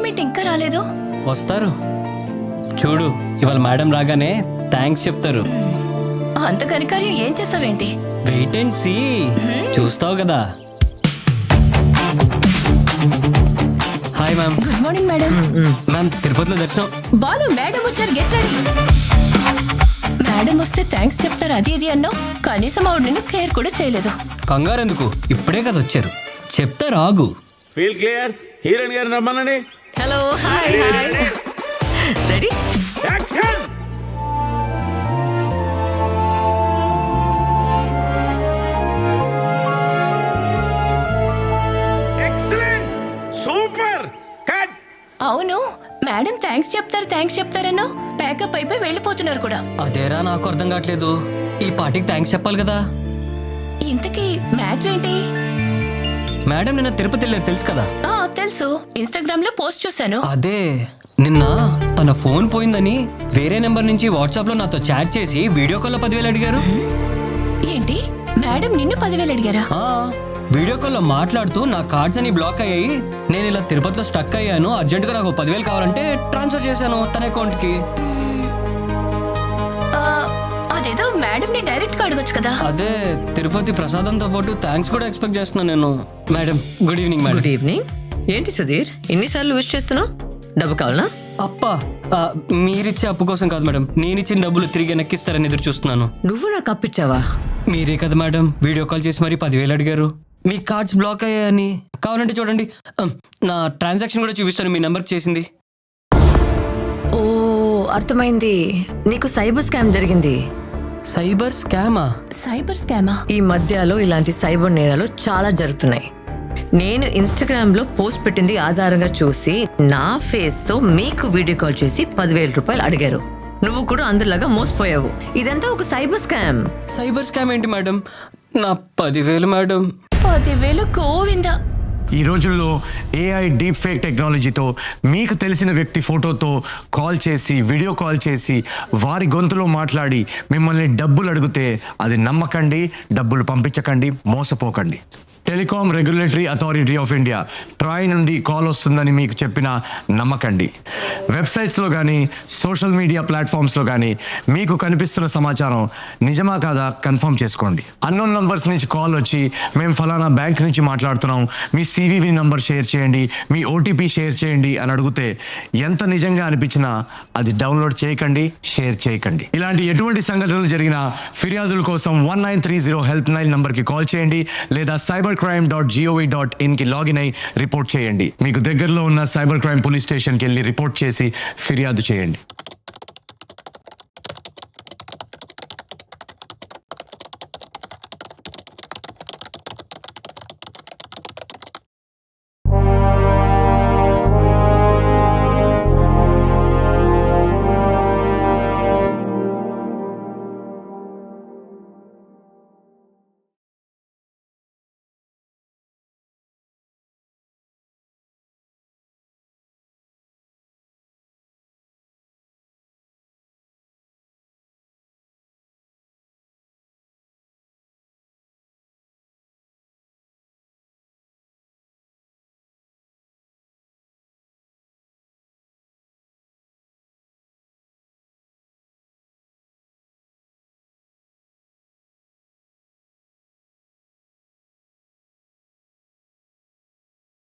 Madam ఇంకా రాలేదు? వస్తారు చూడు, ఇవాళ మేడం రాగానే థ్యాంక్స్ చెప్తారు. అంత కనికార్యం ఏం చేసావేంటి? వెయిట్ అండ్ సీ, చూస్తావు కదా. Hi ma'am. Good morning madam. Ma'am, తిరుపతిలో దర్శనం. బాలు మేడం వచ్చారు, గెట్ రెడీ. మేడం వస్తే థ్యాంక్స్ చెప్తారు అది ఇది అన్నావు, కనీసం ఆవిడ నిన్ను కేర్ కూడా చేయలేదు. కంగారు ఎందుకు, ఇప్పుడే కదా వచ్చారు, చెప్తారు ఆగు. ఫీల్ క్లియర్, హీరోయిన్ గారిని రమ్మనండి. Hello, hi hi. Ready? Action! Excellent, super, cut. అవును, మేడం థ్యాంక్స్ చెప్తారన్నావు, ప్యాకప్ అయిపోయి వెళ్ళిపోతున్నారు కూడా. అదేరా నాకు అర్థం కావట్లేదు, ఈ పార్టీకి థ్యాంక్స్ చెప్పాలి కదా. ఇంతకీ మ్యాటర్ ఏంటి? మేడం నిన్న తిరుపతి వెళ్ళారు తెలుసు కదా. తెలుసు, ఇన్స్టాగ్రామ్ లో పోస్ట్ చూసాను. అదే నిన్న తన ఫోన్ పోయిందని వేరే నెంబర్ నుంచి వాట్సాప్ లో నాతో చాట్ చేసి వీడియో కాల్ లో 10,000 అడిగారు. ఏంటి, మేడం నిన్ను 10,000 అడిగారా? వీడియో కాల్ లో మాట్లాడుతూ నా కార్డ్స్ అని బ్లాక్ అయ్యాయి, నేను ఇలా తిరుపతిలో స్టక్ అయ్యాను, అర్జెంట్ గా నాకు 10,000 కావాలంటే ట్రాన్స్ఫర్ చేశాను తన అకౌంట్ కి. అదేదో మేడం ని డైరెక్ట్ గా అడగొచ్చు కదా. అదే తిరుపతి ప్రసాదంతో పాటు థ్యాంక్స్ కూడా ఎక్స్పెక్ట్ చేస్తున్నాను నేను. Madam good evening. Madam good evening. ఏంటి సుధీర్ ఇన్నిసార్లు విష్ చేస్తున్నావు? డబ్బు కావాలా? అప్పా, మీరిచ్చే అప్పు కోసం కాదు మేడం, నేనిచ్చిన డబ్బులు తిరిగి వెనక్కిస్తారని ఎదురు చూస్తున్నాను. నువ్వు నాకు అప్పిచ్చావా? మీరే కదా మేడం వీడియో కాల్ చేసి మరి 10,000 అడిగారు, మీ కార్డ్స్ బ్లాక్ అయ్యాయని. కావాలంటే చూడండి, నా ట్రాన్సాక్షన్ కూడా చూపిస్తాను, మీ నెంబర్కి చేసింది. ఓ అర్థమైంది, నీకు సైబర్ స్కామ్ జరిగింది. సైబర్ స్కామా? సైబర్ స్కామా? ఈ మధ్యలో ఇలాంటి సైబర్ నేరాలు చాలా జరుగుతున్నాయి. నేను ఇన్స్టాగ్రామ్ లో పోస్ట్ పెట్టింది ఆధారంగా చూసి నా ఫేస్ తో మీకు వీడియో కాల్ చేసి 10,000 రూపాయలు అడిగారు. నువ్వు కూడా అందరిలాగా మోసపోయావు. ఇదంతా ఒక సైబర్ స్కామ్. సైబర్ స్కామ్ ఏంటి మేడం? నా 10,000 మేడం. 10,000 గోవిందా. ఈ రోజుల్లో ఏఐ డీప్ ఫేక్ టెక్నాలజీతో మీకు తెలిసిన వ్యక్తి ఫోటోతో కాల్ చేసి వీడియో కాల్ చేసి వారి గొంతులో మాట్లాడి మిమ్మల్ని డబ్బులు అడిగితే అది నమ్మకండి, డబ్బులు పంపించకండి, మోసపోకండి. Telecom regulatory authority of India TRAI నుండి కాల్ వస్తుందని మీకు చెప్పినా నమ్మకండి. వెబ్సైట్స్లో కానీ సోషల్ మీడియా ప్లాట్ఫామ్స్లో కానీ మీకు కనిపిస్తున్న సమాచారం నిజమా కాదా కన్ఫర్మ్ చేసుకోండి. అన్నోన్ నంబర్స్ నుంచి కాల్ వచ్చి మేము ఫలానా బ్యాంక్ నుంచి మాట్లాడుతున్నాం, మీ సివివి నంబర్ షేర్ చేయండి, మీ ఓటీపీ షేర్ చేయండి అని అడిగితే ఎంత నిజంగా అనిపించినా అది డౌన్లోడ్ చేయకండి, షేర్ చేయకండి. ఇలాంటి ఎటువంటి సంఘటనలు జరిగినా ఫిర్యాదుల కోసం 1930 హెల్ప్ లైన్ నంబర్కి కాల్ చేయండి లేదా cybercrime.gov.in కి లాగిన్ అయి రిపోర్ట్ చేయండి. మీకు దగ్గరలో ఉన్న సైబర్ క్రైమ్ పోలీస్ స్టేషన్కి వెళ్ళి రిపోర్ట్ చేసి ఫిర్యాదు చేయండి.